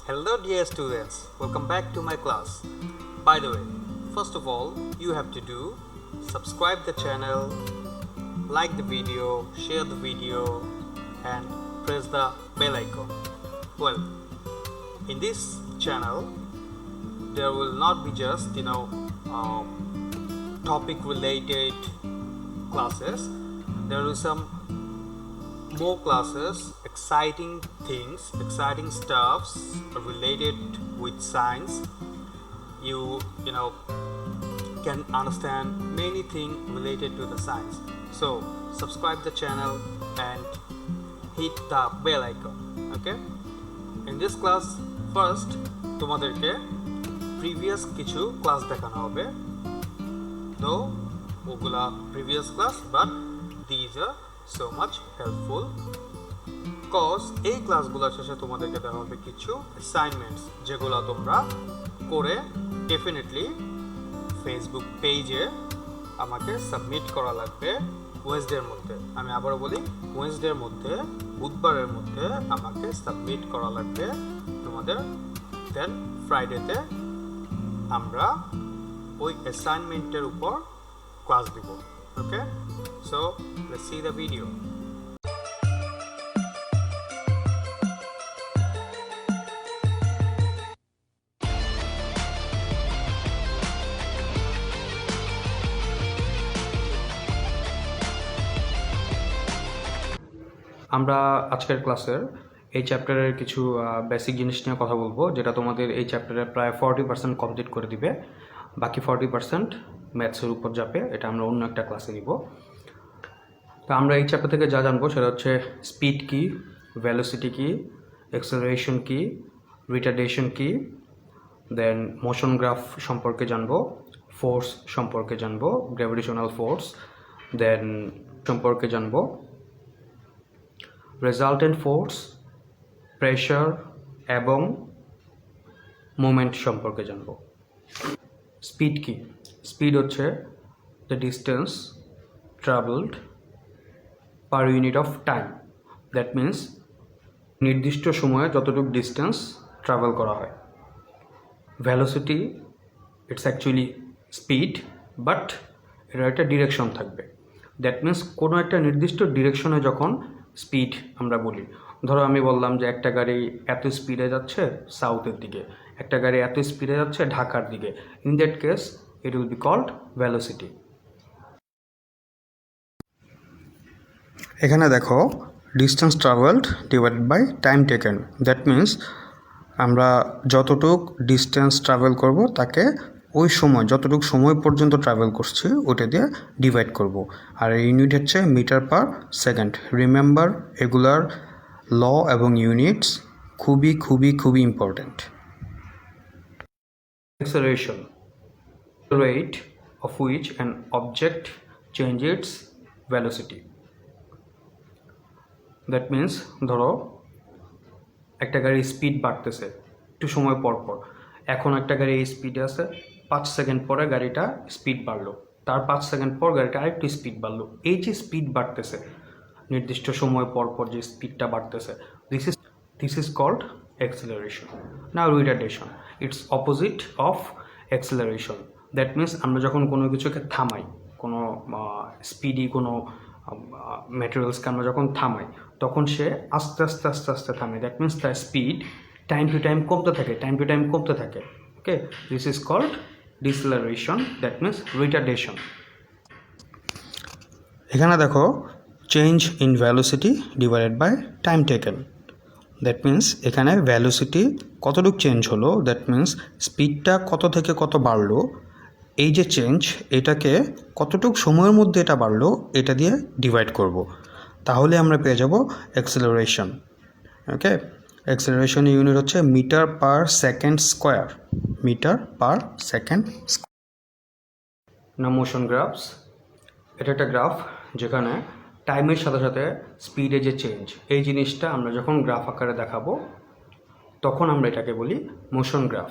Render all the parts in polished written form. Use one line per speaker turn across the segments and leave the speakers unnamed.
Hello dear students, welcome back to my class. By the way, first of all, you have to do subscribe the channel, like the video, share the video and press the bell icon. Well, in this channel there will not be just topic related classes. There will some more classes, exciting things, exciting stuffs related with science. You can understand many things related to the science. So subscribe the channel and hit the bell icon. Okay, in this class first তোমাদেরকে previous কিছু class দেখানো হবে, তো ওগুলা previous class but these are so much helpful cause এই ক্লাসগুলো শেষে তোমাদেরকে দেওয়া হবে কিছু অ্যাসাইনমেন্টস যেগুলো তোমরা করে ডেফিনেটলি ফেসবুক পেজে আমাকে সাবমিট করা লাগবে ওয়েডনেসডের মধ্যে। আমি আবারও বলি, ওয়েডনেসডের মধ্যে, বুধবারের মধ্যে আমাকে সাবমিট করা লাগবে তোমাদের। দেন ফ্রাইডেতে আমরা ওই অ্যাসাইনমেন্টের উপর ক্লাস দিব। ওকে, so let's see the video. আমরা আজকের ক্লাসের এই চ্যাপ্টারের কিছু বেসিক জিনিস নিয়ে কথা বলবো, যেটা তোমাদের এই চ্যাপ্টারে প্রায় 40% কমপ্লিট করে দিবে। বাকি 40% ম্যাথসের উপর যাবে, এটা আমরা অন্য একটা ক্লাসে নিব। তো আমরা এই চ্যাপ্টার থেকে যা জানবো সেটা হচ্ছে স্পিড কি, ভেলোসিটি কি, অ্যাক্সেলারেশন কি, রিটার্ডেশন কি, দেন মোশন গ্রাফ সম্পর্কে জানবো, ফোর্স সম্পর্কে জানবো, গ্র্যাভিটেশনাল ফোর্স, দেন সম্পর্কে জানবো, রেজাল্টেন্ট ফোর্স, প্রেশার এবং মোমেন্ট সম্পর্কে জানবো। স্পিড কি? স্পিড হচ্ছে the distance travelled per unit of time. That means নির্দিষ্ট সময়ে যতটুকু ডিস্টেন্স ট্রাভেল করা হয়। Velocity it's actually speed, but এর একটা ডিরেকশন থাকবে। দ্যাট মিন্স কোনো একটা নির্দিষ্ট ডিরেকশনে যখন স্পিড আমরা বলি, ধরো আমি বললাম যে একটা গাড়ি এত স্পিডে যাচ্ছে সাউথের দিকে, একটা গাড়ি এত স্পিডে যাচ্ছে ঢাকার দিকে, in that case it will be called velocity. এখানে দেখো distance travelled divided by time taken. That means আমরা যতটুক ডিস্টেন্স ট্রাভেল করব তাকে ওই সময় যতটুকু সময় পর্যন্ত ট্রাভেল করছি ওটা দিয়ে ডিভাইড করব। আর ইউনিট হচ্ছে মিটার পার সেকেন্ড। রিমেম্বার, এগুলার ল এবং ইউনিটস খুবই খুবই খুবই important. Acceleration, rate of which an object changes its velocity. That means ধরো একটা গাড়ির স্পিড বাড়তেছে একটু সময় পর পর। এখন একটা গাড়ি এই স্পিডে আছে, 5 সেকেন্ড পরে গাড়িটা স্পিড বাড়লো, তার 5 সেকেন্ড পর গাড়িটা আরেকটু স্পিড বাড়লো। এই যে স্পিড বাড়তেছে নির্দিষ্ট সময় পর পর যে স্পিডটা বাড়তেছে, this is called acceleration. Now retardation, it's opposite of acceleration. That means আমরা যখন কোনো কিছুকে থামাই, কোনো স্পিডি কোনো ম্যাটেরিয়ালসকে আমরা যখন থামাই তখন সে আস্তে আস্তে আস্তে আস্তে থামে। দ্যাট মিন্স তার স্পিড টাইম টু টাইম কমতে থাকে, টাইম টু টাইম কমতে থাকে। Okay, this is called deceleration, that means retardation. এখানে দেখো change in velocity divided by time taken. That means এখানে ভ্যালোসিটি কতটুকু চেঞ্জ হলো, দ্যাট মিন্স স্পিডটা কত থেকে কত বাড়লো, এই যে চেঞ্জ এটাকে কতটুকু সময়ের মধ্যে এটা বাড়লো এটা দিয়ে ডিভাইড করব, তাহলে আমরা পেয়ে যাব অ্যাক্সেলারেশন। ওকে, অ্যাক্সেলারেশন ইউনিট হচ্ছে metre per second square. Metre per second square. না মোশন গ্রাফস, এটা একটা গ্রাফ যেখানে টাইমের সাথে সাথে স্পিডে যে চেঞ্জ, এই জিনিসটা আমরা যখন গ্রাফ আকারে দেখাবো তখন আমরা এটাকে বলি মোশন গ্রাফ।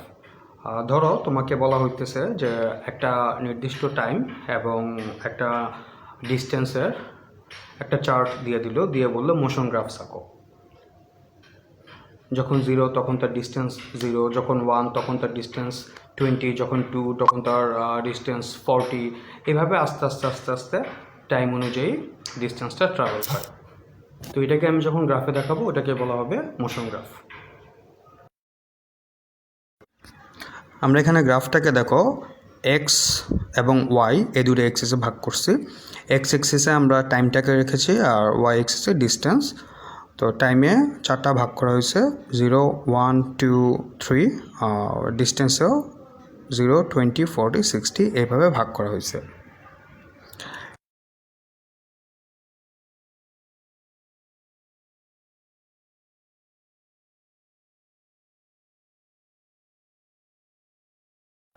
ধরো তোমাকে বলা হইতেছে যে একটা নির্দিষ্ট টাইম এবং একটা ডিস্টেন্সের একটা চার্ট দিয়ে দিল, দিয়ে বললো মোশন গ্রাফস আঁকো। যখন 0 তখন তার ডিস্টেন্স 0, যখন 1 তখন তার ডিস্টেন্স 20, যখন 2 তখন তার ডিস্টেন্স 40। এভাবে আস্তে আস্তে আস্তে আস্তে টাইম অনুযায়ী ডিস্টেন্সটা ট্রাভেল হয়। তো এটাকে আমি যখন গ্রাফে দেখাবো ওটাকে বলা হবে মোশন গ্রাফ। আমরা এখানে গ্রাফটাকে দেখো এক্স এবং ওয়াই এই দুটো এক্সিসে ভাগ করছি। এক্স এক্সিসে আমরা টাইমটাকে রেখেছি আর ওয়াই এক্সিসে ডিস্টেন্স। তো টাইমে 4টা ভাগ করা হয়েছে, 0, 1, 2, 3। ডিস্টেন্সেও 0, 20, 40, 60 এইভাবে ভাগ করা হয়েছে।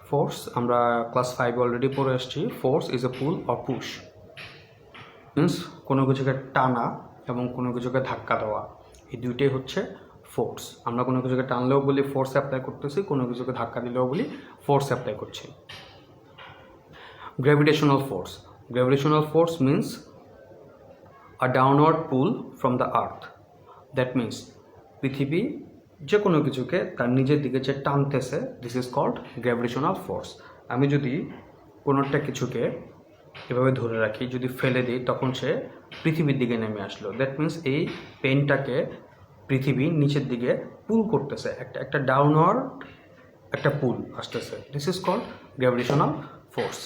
ফোর্স আমরা ক্লাস 5 অলরেডি পড়ে আসছি। Force is a pool or push, means কোনো কিছুকে টানা এবং কোনো কিছুকে ধাক্কা দেওয়া, এই দুইটাই হচ্ছে ফোর্স। আমরা কোনো কিছুকে টানলেও বলি ফোর্স অ্যাপ্লাই করতেছি, কোনো কিছুকে ধাক্কা দিলেও বলি ফোর্স অ্যাপ্লাই করছি। Gravitational force, gravitational force means a downward pull from the earth. That means পৃথিবী যে কোনো কিছুকে তার নিজের দিকে যে টানতেছে, this is called gravitational force. আমি যদি কোনো একটা কিছুকে এভাবে ধরে রাখি, যদি ফেলে দিই তখন সে পৃথিবীর দিকে নেমে আসলো। দ্যাট মিনস এই পেনটাকে পৃথিবী নিচের দিকে পুল করতেছে, একটা ডাউনওয়ার্ড একটা পুল আসতেছে। This is called gravitational force.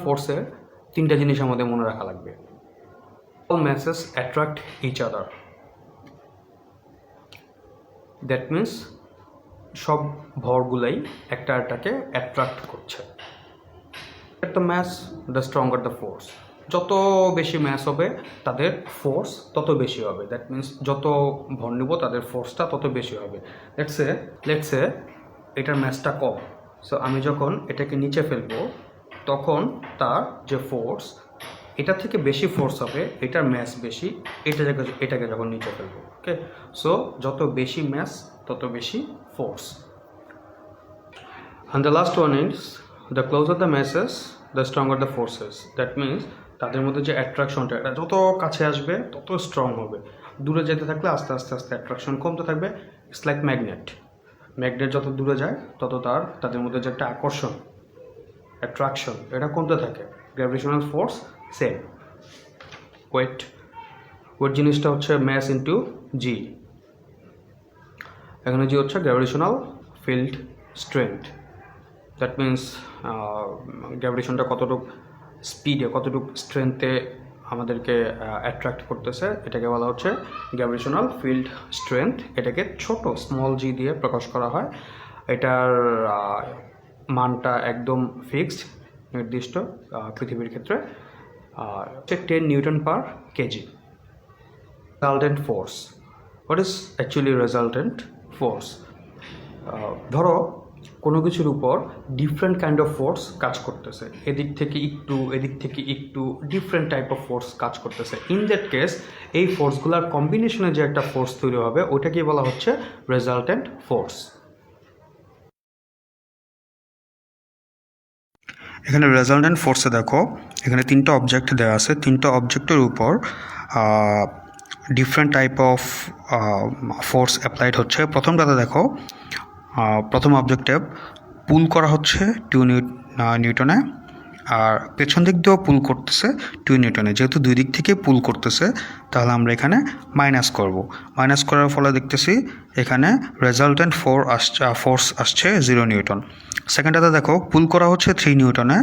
ফোর্সে 3টা জিনিস আমাদের মনে রাখা লাগবে। All masses attract each other. That means সব ভরগুলাই একটা একটাকে অ্যাট্রাক্ট করছে। The mass the stronger the force. যত বেশি ম্যাস হবে তাদের ফোর্স তত বেশি হবে। দ্যাট মিনস যত ভর নিব তাদের ফোর্সটা তত বেশি হবে। লেটসে এটার ম্যাসটা কম, সো আমি যখন এটাকে নিচে ফেলবো তখন তার যে ফোর্স এটা থেকে বেশি ফোর্স হবে, এটার ম্যাস বেশি, এটাকে যখন নিচে ফেলবো। ওকে, সো যত বেশি ম্যাস তত বেশি force. And the last one is the closer the masses the stronger the forces. That means তাদের মধ্যে যে অ্যাট্রাকশনটা এটা যত কাছে আসবে তত স্ট্রং হবে, দূরে যেতে থাকলে আস্তে আস্তে আস্তে অ্যাট্রাকশন কমতে থাকবে। ইটস লাইক ম্যাগনেট যত দূরে যায় তত তাদের মধ্যে যে একটা আকর্ষণ, অ্যাট্রাকশন, এটা কমতে থাকে। Gravitational force same. ওয়েট জিনিসটা হচ্ছে ম্যাস ইন্টু জি। এখানে জি হচ্ছে gravitational field strength. That means গ্র্যাভিটেশনটা কতটুকু স্পিডে, কতটুকু স্ট্রেংথে আমাদেরকে অ্যাট্রাক্ট করতেছে, এটাকে বলা হচ্ছে গ্র্যাভিটেশনাল ফিল্ড স্ট্রেংথ। এটাকে স্মল জি দিয়ে প্রকাশ করা হয়। এটার মানটা একদম ফিক্সড, নির্দিষ্ট পৃথিবীর ক্ষেত্রে হচ্ছে 10 Newton per KG. Resultant force, what is actually resultant force? ধরো কোনো কিছুর উপর ডিফারেন্ট কাইন্ড অফ ফোর্স কাজ করতেছে, এদিক থেকে একটু ডিফারেন্ট টাইপ অফ ফোর্স কাজ করতেছে। ইন দ্যাট কেস এই ফোর্সগুলোর কম্বিনেশনে যে একটা ফোর্স তৈরি হবে ওইটাকেই বলা হচ্ছে রেজাল্টেন্ট ফোর্স। এখানে রেজাল্টেন্ট ফোর্সে দেখো এখানে 3টা অবজেক্ট দেওয়া আছে। 3টা অবজেক্টের উপর different type of force applied হচ্ছে। প্রথমটাতে দেখো প্রথম অবজেক্টে পুল করা হচ্ছে 2 নিউটনে, আর পেছন দিক দিয়েও পুল করতেছে 2 নিউটনে। যেহেতু দুই দিক থেকে পুল করতেছে তাহলে আমরা এখানে মাইনাস করব। মাইনাস করার ফলে দেখতেছি এখানে রেজাল্টেন্ট ফোর্স আসছে 0 নিউটন। সেকেন্ডটাতে দেখো পুল করা হচ্ছে 3 নিউটনে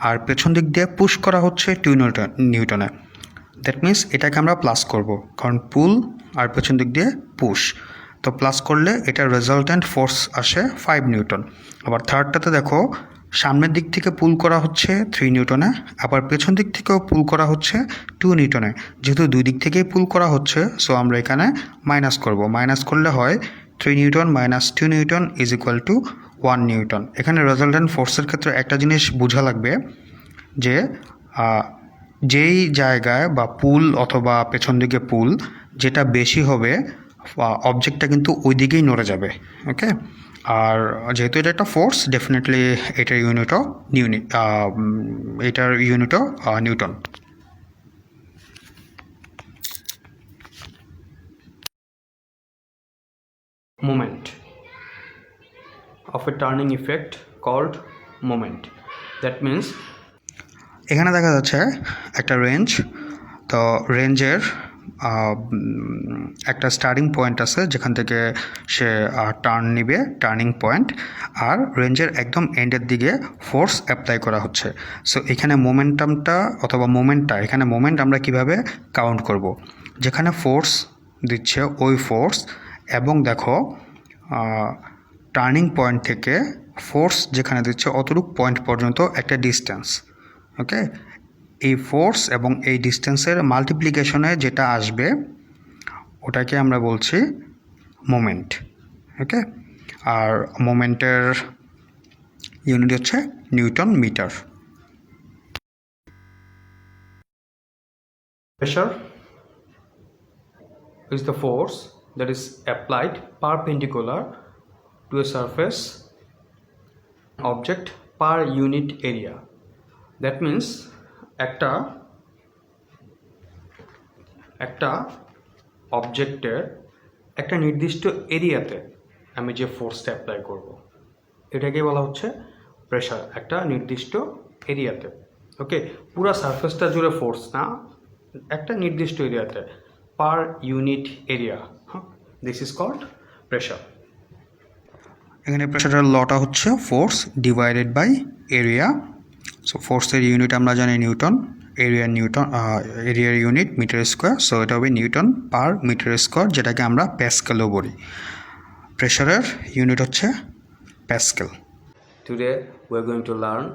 আর পেছন দিক দিয়ে পুশ করা হচ্ছে 2 নিউটনে। দ্যাট মিনস এটাকে আমরা প্লাস করব, কারণ পুল আর পেছন দিক দিয়ে পুশ, তো প্লাস করলে এটার রেজাল্টেন্ট ফোর্স আসে 5 নিউটন। আবার থার্ডটাতে দেখো সামনের দিক থেকে পুল করা হচ্ছে 3 নিউটনে, আবার পেছন দিক থেকেও পুল করা হচ্ছে 2 নিউটনে। যেহেতু দুই দিক থেকেই পুল করা হচ্ছে সো আমরা এখানে মাইনাস করব। মাইনাস করলে হয় 3 Newton minus 2 Newton is equal to 1 Newton. এখানে রেজাল্টেন্ট ফোর্সের ক্ষেত্রে একটা জিনিস বোঝা লাগবে যে যেই জায়গায় বা পুল অথবা পেছন দিকে পুল যেটা বেশি হবে অবজেক্টটা কিন্তু ওই দিকেই নড়ে যাবে। ওকে, আর যেহেতু এটা একটা ফোর্স ডেফিনেটলি এটার ইউনিটও Newton.
moment of a turning effect called moment. That means
এখানে দেখা যাচ্ছে একটা রেঞ্জ, তো রেঞ্জের একটা স্টার্টিং পয়েন্ট আছে যেখান থেকে সে টার্ন নিবে, টার্নিং পয়েন্ট, আর রেঞ্জের একদম এন্ডের দিকে ফোর্স অ্যাপ্লাই করা হচ্ছে। সো এখানে মোমেন্টামটা অথবা মোমেন্টটা, এখানে মোমেন্ট আমরা কিভাবে কাউন্ট করব, যেখানে ফোর্স দিচ্ছে ওই ফোর্স, এবং দেখো টার্নিং পয়েন্ট থেকে ফোর্স যেখানে দিচ্ছে অতটুক পয়েন্ট পর্যন্ত একটা ডিস্টেন্স। ওকে, এই ফোর্স এবং এই ডিস্টেন্সের মাল্টিপ্লিকেশনে যেটা আসবে ওটাকে আমরা বলছি মোমেন্ট। ওকে, আর মোমেন্টের ইউনিট হচ্ছে newton metre.
pressure is the force that is applied perpendicular to a surface object per unit area. That means একটা অবজেক্টের একটা নির্দিষ্ট এরিয়াতে আমি যে ফোর্সটা অ্যাপ্লাই করব, এটাকে বলা হচ্ছে প্রেশার, একটা নির্দিষ্ট এরিয়াতে। ওকে, পুরো সারফেসটা জুড়ে ফোর্স না, একটা নির্দিষ্ট এরিয়াতে, per unit area, this is called pressure.
এখানে প্রেশারের লটা হচ্ছে force divided by area. So ফোর্সের ইউনিট আমরা জানি নিউটন, এরিয়ার ইউনিট মিটার স্কোয়ার, সো এটা হবে নিউটন পার মিটার স্কোয়ার, যেটাকে আমরা প্যাসকেলও বলি। প্রেশারের ইউনিট হচ্ছে Pascal.
Today we are going to learn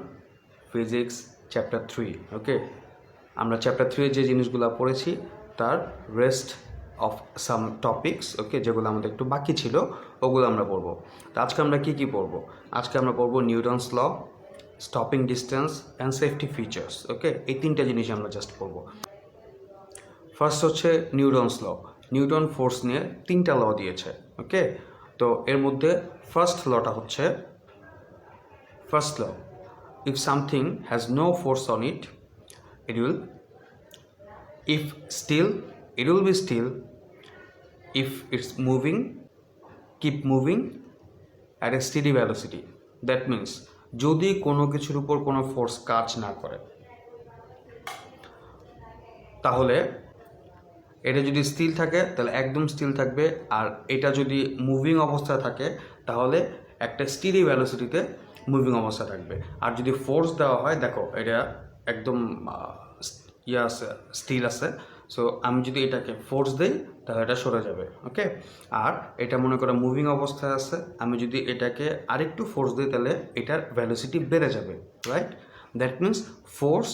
physics chapter 3। ওকে, আমরা চ্যাপ্টার 3 যে জিনিসগুলো পড়েছি তার রেস্ট অফ সাম টপিকস, ওকে, যেগুলো আমাদের একটু বাকি ছিল ওগুলো আমরা পড়বো। তো আজকে আমরা কী পড়বো? আজকে আমরা পড়বো Newton's law, stopping distance and safety features. Okay, এই তিনটা জিনিস আমরা জাস্ট পড়বো। ফার্স্ট হচ্ছে নিউটনস ল। নিউটন ফোর্স নিয়ে 3টা ল দিয়েছে। ওকে, তো এর মধ্যে ফার্স্ট লটা হচ্ছে, first law, if something has no force on it, it will be still. If it's moving, keep moving at a steady velocity. That means যদি কোনো কিছুর উপর কোনো ফোর্স কাজ না করে তাহলে এটা যদি স্থির থাকে তাহলে একদম স্থির থাকবে, আর এটা যদি মুভিং অবস্থায় থাকে তাহলে একটা স্টিডি ভ্যালোসিটিতে মুভিং অবস্থা থাকবে। আর যদি ফোর্স দেওয়া হয়, দেখো এটা একদম আছে, স্টিল আছে, সো আমি যদি এটাকে ফোর্স দিই তাহলে এটা সরে যাবে। ওকে, আর এটা মনে করো মুভিং অবস্থায় আছে, আমি যদি এটাকে আরেকটু ফোর্স দিই তাহলে এটার ভ্যালোসিটি বেড়ে যাবে, রাইট? দ্যাট মিন্স ফোর্স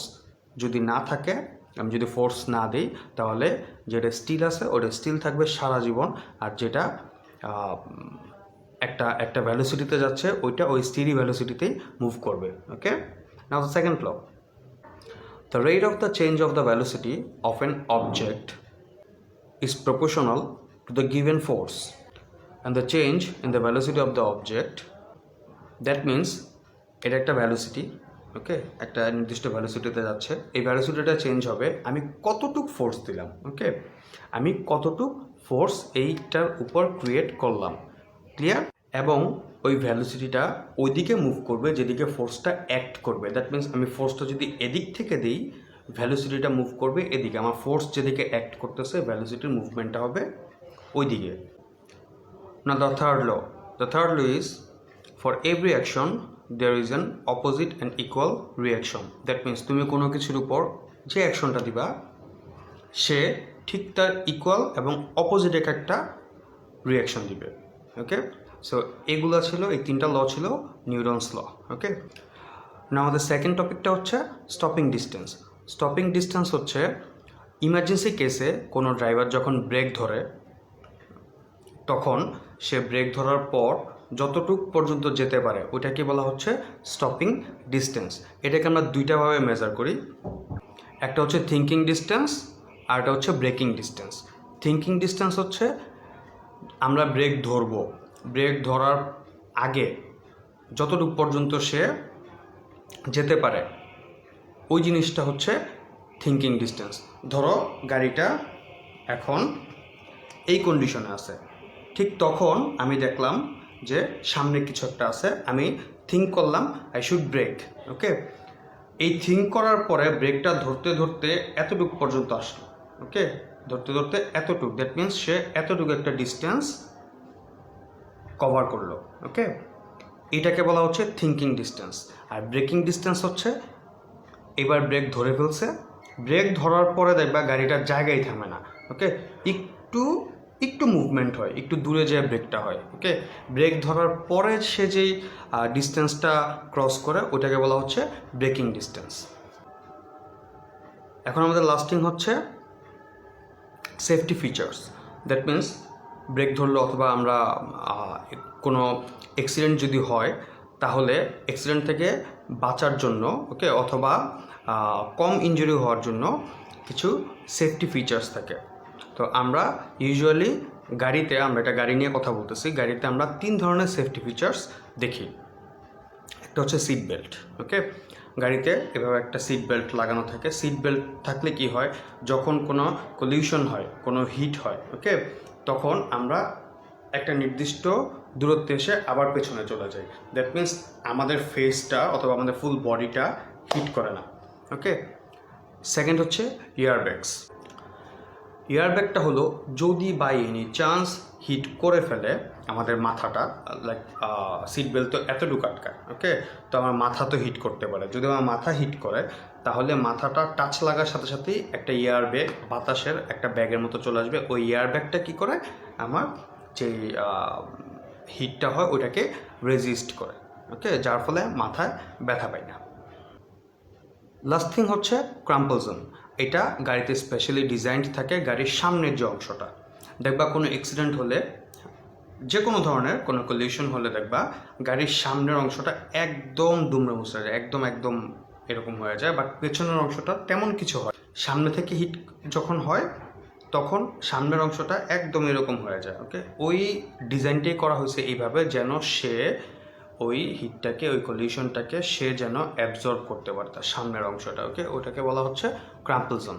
যদি না থাকে, আমি যদি ফোর্স না দিই তাহলে যেটা স্টিল আছে ওটা স্টিল থাকবে সারা জীবন, আর যেটা একটা ভ্যালোসিটিতে যাচ্ছে ওইটা ওই স্টিডি ভ্যালোসিটিতেই মুভ করবে। Okay, now the second law, the rate of the change of the velocity of an object is proportional to the given force and the change in the velocity of the object, that means এটা একটা velocity, ওকে, একটা নির্দিষ্ট ভ্যালোসিটিতে যাচ্ছে, এই ভ্যালোসিটিটা change হবে আমি কতটুক force দিলাম। ওকে, আমি কতটুক ফোর্স এইটার উপর ক্রিয়েট করলাম, ক্লিয়ার? এবং ওই ভ্যালোসিটিটা ওইদিকে মুভ করবে যেদিকে ফোর্সটা অ্যাক্ট করবে। দ্যাট মিন্স আমি ফোর্সটা যদি এদিক থেকে দিই, ভ্যালোসিটিটা মুভ করবে এদিকে, আমার ফোর্স যেদিকে অ্যাক্ট করতেছে ভ্যালোসিটির মুভমেন্টটা হবে ওইদিকে। না the third law is for every action there is an opposite and equal reaction. That means তুমি কোনো কিছুর উপর যে অ্যাকশনটা দিবা সে ঠিক তার ইকুয়াল এবং অপোজিট একটা রিয়াকশন দিবে। ওকে, সো এগুলো ছিল, এই 3টা ল ছিল নিউটনস ল। ওকে, না আমাদের সেকেন্ড টপিকটা হচ্ছে স্টপিং ডিস্টেন্স। স্টপিং ডিস্টেন্স হচ্ছে ইমার্জেন্সি কেসে কোনো ড্রাইভার যখন ব্রেক ধরে তখন সে ব্রেক ধরার পর যতটুক পর্যন্ত যেতে পারে ওইটাকে বলা হচ্ছে স্টপিং ডিস্টেন্স। এটাকে আমরা দুইটাভাবে মেজার করি, একটা হচ্ছে থিঙ্কিং ডিস্টেন্স আর একটা হচ্ছে ব্রেকিং ডিস্টেন্স। থিঙ্কিং ডিস্টেন্স হচ্ছে আমরা ব্রেক ধরবো, ব্রেক ধরার আগে যতটুকু পর্যন্ত সে যেতে পারে ওই জিনিসটা হচ্ছে থিঙ্কিং ডিস্টেন্স। ধরো গাড়িটা এখন এই কন্ডিশনে আছে, ঠিক তখন আমি দেখলাম যে সামনে কিছু একটা আছে, আমি থিঙ্ক করলাম আই শুড ব্রেক। ওকে, এই থিঙ্ক করার পরে ব্রেকটা ধরতে ধরতে এতটুকু পর্যন্ত আসলো। ওকে, ধরতে ধরতে এতটুকু, দ্যাট মিনস সে এতটুকু একটা ডিস্টেন্স কভার করলো। ওকে, এটাকে বলা হচ্ছে থিঙ্কিং ডিস্টেন্স। আর ব্রেকিং ডিস্টেন্স হচ্ছে এবার ব্রেক ধরে ফেলছে, ব্রেক ধরার পরে দেখবা গাড়িটার জায়গায় থামে না। ওকে, একটু একটু মুভমেন্ট হয়, একটু দূরে যেয়ে ব্রেকটা হয়। ওকে, ব্রেক ধরার পরে সে যেই ডিস্টেন্সটা ক্রস করে ওটাকে বলা হচ্ছে ব্রেকিং ডিস্টেন্স। এখন আমাদের লাস্টিং হচ্ছে safety features. That means brake ধরলো অথবা আমরা কোনো অ্যাক্সিডেন্ট যদি হয় তাহলে অ্যাক্সিডেন্ট থেকে বাঁচার জন্য, ওকে, অথবা কম ইনজুরি হওয়ার জন্য কিছু সেফটি ফিচার্স থাকে। তো আমরা ইউজুয়ালি গাড়িতে, আমরা এটা গাড়ি নিয়ে কথা বলতেছি, গাড়িতে আমরা 3 ধরনের সেফটি ফিচার্স দেখি। একটা হচ্ছে সিট বেল্ট। ওকে, গাড়িতে এভাবে একটা সিট বেল্ট লাগানো থাকে। সিট বেল্ট থাকলে কি হয়, যখন কোনো কলিউশন হয়, কোনো হিট হয়, ওকে, তখন আমরা একটা নির্দিষ্ট দূরত্বে এসে আবার পেছনে চলে যাই। দ্যাট মিন্স আমাদের ফেসটা অথবা আমাদের ফুল বডিটা হিট করে না। ওকে, সেকেন্ড হচ্ছে এয়ারব্যাগস। এয়ারব্যাগটা হলো যদি বাই এনি চান্স হিট করে ফেলে আমাদের মাথাটা, লাইক সিট বেল্ট তো এতটুকু আটকায়। ওকে, তো আমার মাথা তো হিট করতে পারে। যদি আমার মাথা হিট করে তাহলে মাথাটা টাচ লাগার সাথে সাথেই একটা এয়ারব্যাগ, বাতাসের একটা ব্যাগের মতো চলে আসবে। ওই এয়ারব্যাগটা কী করে, আমার যেই হিটটা হয় ওইটাকে রেজিস্ট করে। ওকে, যার ফলে মাথায় ব্যথা পায় না। লাস্ট থিং হচ্ছে ক্রাম্পল জোন। এটা গাড়িতে স্পেশালি ডিজাইনড থাকে গাড়ির সামনের যে অংশটা। দেখবা কোনো অ্যাক্সিডেন্ট হলে, যে কোনো ধরনের কোনো কলিউশন হলে দেখবা গাড়ির সামনের অংশটা একদম দুমড়ে মুচড়ে যায়, একদম একদম এরকম হয়ে যায়। বাট পেছনের অংশটা তেমন কিছু হয়, সামনে থেকে হিট যখন হয় তখন সামনের অংশটা একদম এরকম হয়ে যায়। ওকে, ওই ডিজাইনটাই করা হয়েছে এইভাবে যেন সে ওই হিটটাকে, ওই কলিউশনটাকে সে যেন অ্যাবজর্ব করতে পারে তার সামনের অংশটা। ওকে, ওটাকে বলা হচ্ছে ক্রাম্পল জোন।